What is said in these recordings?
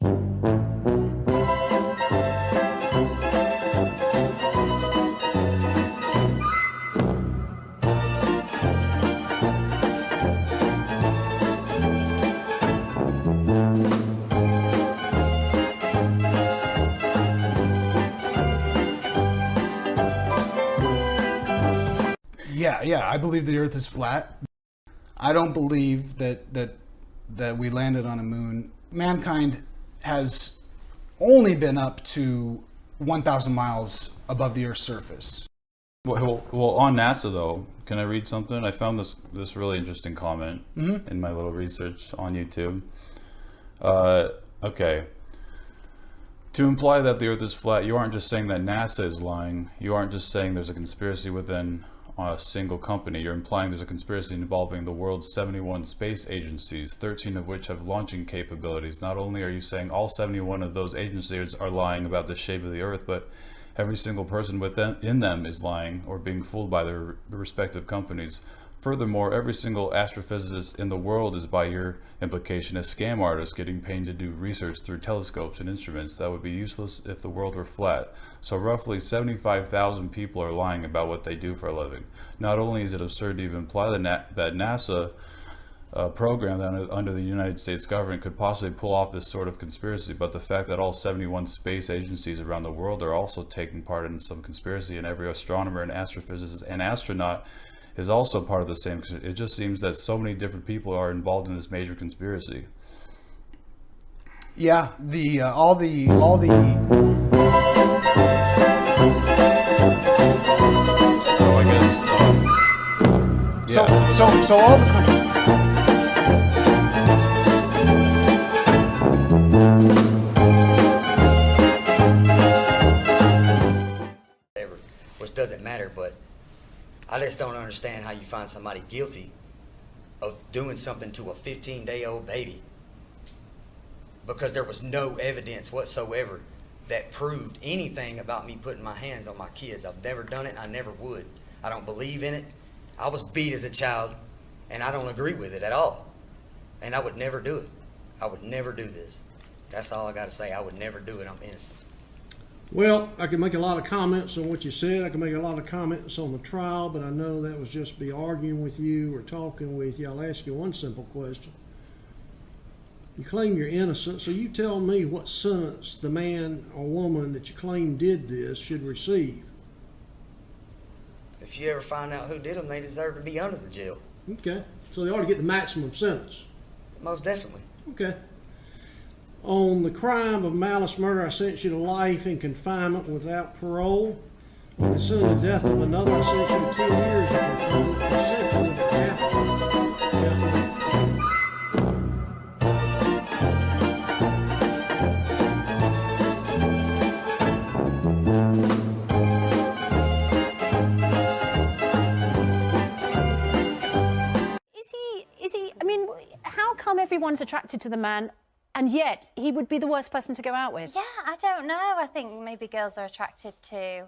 Yeah, I believe the Earth is flat. I don't believe that we landed on a moon. Mankind has only been up to 1,000 miles above the Earth's surface. Well, on NASA though, can I read something? I found this really interesting comment in my little research on YouTube. Okay. To imply that the Earth is flat, you aren't just saying that NASA is lying. You aren't just saying there's a conspiracy within a single company. You're implying there's a conspiracy involving the world's 71 space agencies, 13 of which have launching capabilities. Not only are you saying all 71 of those agencies are lying about the shape of the Earth, but every single person in them is lying or being fooled by their respective companies. Furthermore, every single astrophysicist in the world is, by your implication, a scam artist getting paid to do research through telescopes and instruments that would be useless if the world were flat. So roughly 75,000 people are lying about what they do for a living. Not only is it absurd to even imply that NASA program that under the United States government could possibly pull off this sort of conspiracy, but the fact that all 71 space agencies around the world are also taking part in some conspiracy, and every astronomer and astrophysicist and astronaut is also part of the same. It just seems that so many different people are involved in this major conspiracy. Yeah, all the. So I guess. Yeah. So all the companies. Which doesn't matter, but I just don't understand how you find somebody guilty of doing something to a 15-day-old baby because there was no evidence whatsoever that proved anything about me putting my hands on my kids. I've never done it. I never would. I don't believe in it. I was beat as a child, and I don't agree with it at all. And I would never do it. I would never do this. That's all I got to say. I would never do it. I'm innocent. Well, I can make a lot of comments on what you said. I can make a lot of comments on the trial, but I know that was just me arguing with you or talking with you. I'll ask you one simple question. You claim you're innocent, so you tell me what sentence the man or woman that you claim did this should receive. If you ever find out who did them, they deserve to be under the jail. Okay, so they ought to get the maximum sentence. Most definitely. Okay. On the crime of malice murder, I sentence you to life in confinement without parole. On the sin of the death of another, I sentence you to 10 years of confinement consecutive I mean, how come everyone's attracted to the man and yet he would be the worst person to go out with? Yeah, I don't know. I think maybe girls are attracted to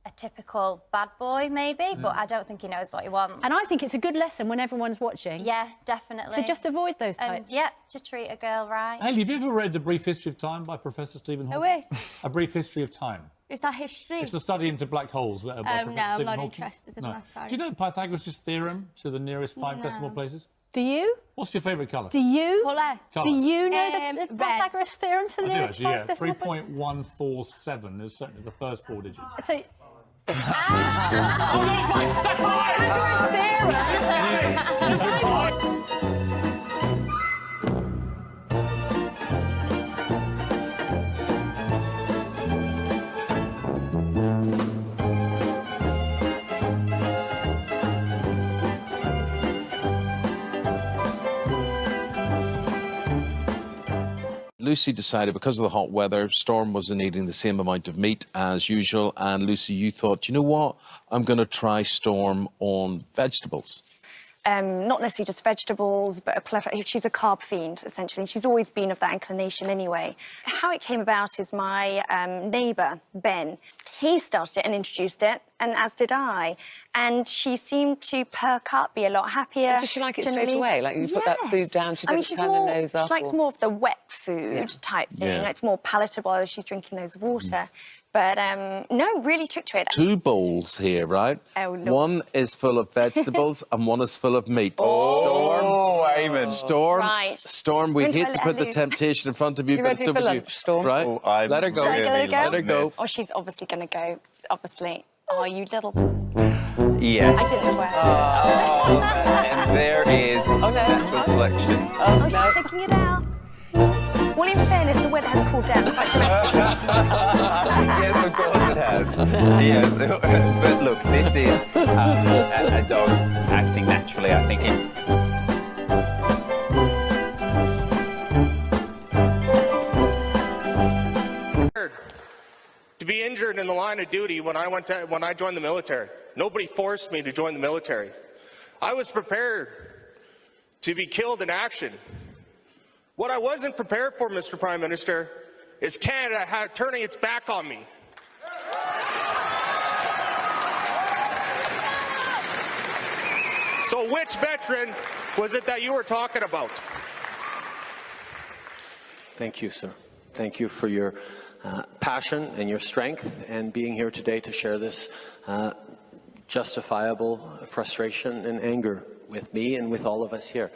a typical bad boy, maybe, but I don't think he knows what he wants. And I think it's a good lesson when everyone's watching. Yeah, definitely. To just avoid those types. Yeah, to treat a girl right. Hayley, have you ever read A Brief History of Time by Professor Stephen Hawking? Oh, wait. A Brief History of Time. Is that history? It's a study into black holes. By Professor no, I'm Stephen not Hawking. interested in that, sorry. Do you know Pythagoras' theorem to the nearest 5 decimal places? Do you? What's your favourite colour? Do you? Colour. Do you know the red. Pythagoras theorem to the I do nearest actually, 5 yeah. decimal places? 3.147 is certainly the first 4 digits. So, Pythagoras theorem. Lucy decided because of the hot weather, Storm wasn't eating the same amount of meat as usual. And Lucy, you thought, you know what? I'm going to try Storm on vegetables. not necessarily just vegetables, but she's a carb fiend, essentially. She's always been of that inclination anyway. How it came about is my neighbour, Ben, he started it and introduced it, and as did I. And she seemed to perk up, be a lot happier. Does she like it generally. straight away? Like you put that food down, she doesn't turn her nose up? She likes more of the wet food type thing. Yeah. It's more palatable as she's drinking loads of water. But no, really took to it. 2 bowls here, right? Oh, no. One is full of vegetables and one is full of meat. Oh, amen. Storm, Right. Storm, we Wait till hate I to let put her the loose. temptation in front of you, You but ready so for would you. lunch, Storm? Right? Oh, I'm Let her go. Let her go. Let her go. Oh, she's obviously going to go. Obviously. Oh, you little... Yes. I didn't swear. Oh, and there is natural selection. Oh, She's no. checking it out. Well, in fairness, the weather has cooled down quite dramatically. Yes, of course it has. Yes, but look, this is a dog acting naturally, I think. To be injured in the line of duty when I joined the military. Nobody forced me to join the military. I was prepared to be killed in action. What I wasn't prepared for, Mr. Prime Minister, is Canada turning its back on me. So which veteran was it that you were talking about? Thank you, sir. Thank you for your passion and your strength and being here today to share this justifiable frustration and anger with me and with all of us here.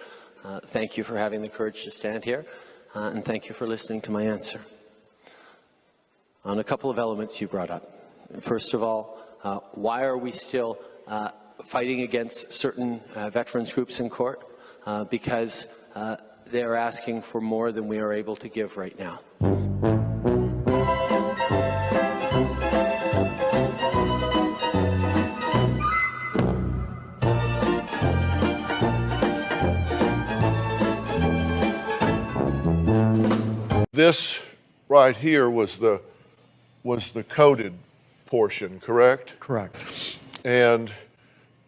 Thank you for having the courage to stand here, and thank you for listening to my answer. On a couple of elements you brought up. First of all, why are we still fighting against certain veterans groups in court? Because they're asking for more than we are able to give right now. This right here was the coded portion, correct? Correct. And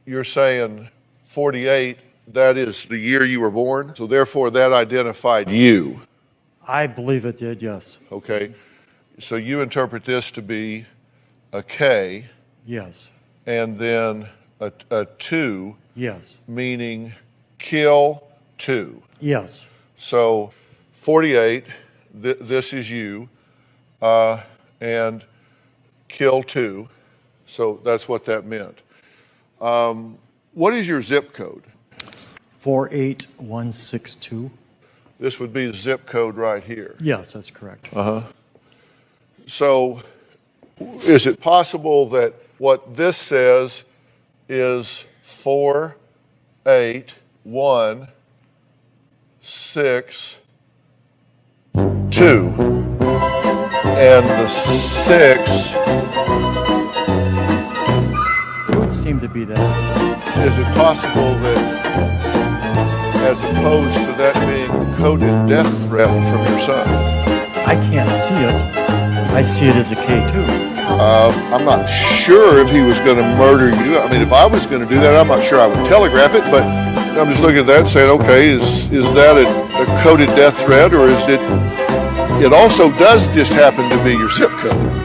you're saying 48, that is the year you were born, so therefore that identified you, I believe it did, yes. okay? So you interpret this to be a K Yes. and then a 2, Yes. meaning kill 2. Yes. So 48, this is you, and kill 2. So that's what that meant. What is your zip code? 48162. This would be the zip code right here. Yes, that's correct. So is it possible that what this says is 48162, and the 6 It would seem to be that. is it possible that, as opposed to that being a coded death threat from your son? I can't see it. I see it as a K2. I'm not sure if he was going to murder you. I mean, if I was going to do that, I'm not sure I would telegraph it, but I'm just looking at that and saying, okay, is that a coded death threat, or is it also does just happen to be your zip code?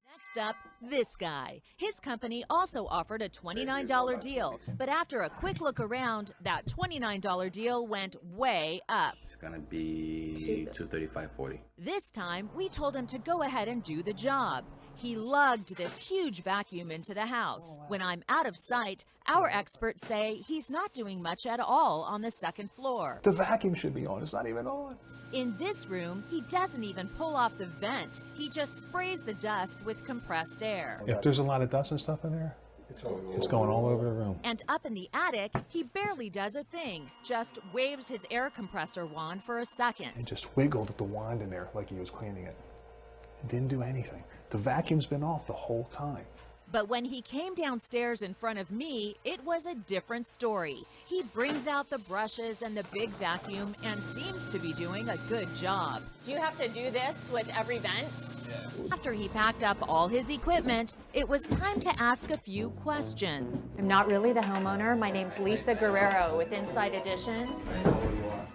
Next up, this guy. His company also offered a $29 deal, but after a quick look around, that $29 deal went way up. It's gonna be $235.40. This time, we told him to go ahead and do the job. He lugged this huge vacuum into the house. When I'm out of sight, our experts say he's not doing much at all on the second floor. The vacuum should be on. It's not even on. In this room, he doesn't even pull off the vent. He just sprays the dust with compressed air. If there's a lot of dust and stuff in there, it's going all over the room. And up in the attic, he barely does a thing, just waves his air compressor wand for a second. He just wiggled the wand in there like he was cleaning it. It didn't do anything. The vacuum's been off the whole time. But when he came downstairs in front of me, it was a different story. He brings out the brushes and the big vacuum and seems to be doing a good job. Do you have to do this with every vent? After he packed up all his equipment, it was time to ask a few questions. I'm not really the homeowner. My name's Lisa Guerrero with Inside Edition.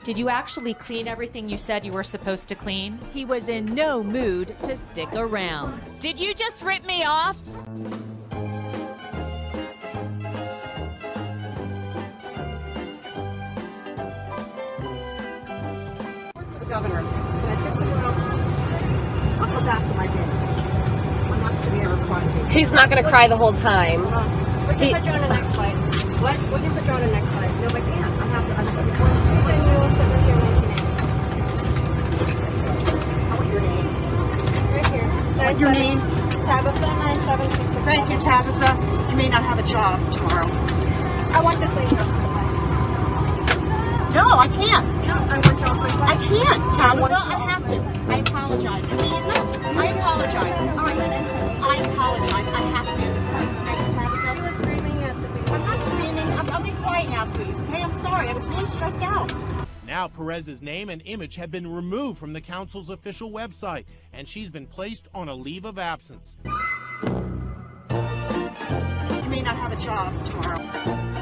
Did you actually clean everything you said you were supposed to clean? He was in no mood to stick around. Did you just rip me off? Governor, can I take the girls? I'll go back to my bed. I'm not sitting here crying. He's not going to cry the whole time. We can put you on the next flight. What? We can put you on the next flight. No, I can't. I have to. Then you will sit right here and I want your name. Right here. What's your name? Tabitha 9766. Thank you, Tabitha. You may not have a job tomorrow. I want this lady to. No, I can't. No, I can't, Tabitha. I have to. I apologize. Please. I apologize. All right, I apologize. I have to do this. Thank you, Tabitha. You were screaming at the beginning. I'm not screaming. I'll be quiet now, please. Hey, I'm sorry. I was really stressed out. Now Perez's name and image have been removed from the council's official website, and she's been placed on a leave of absence. You may not have a job tomorrow.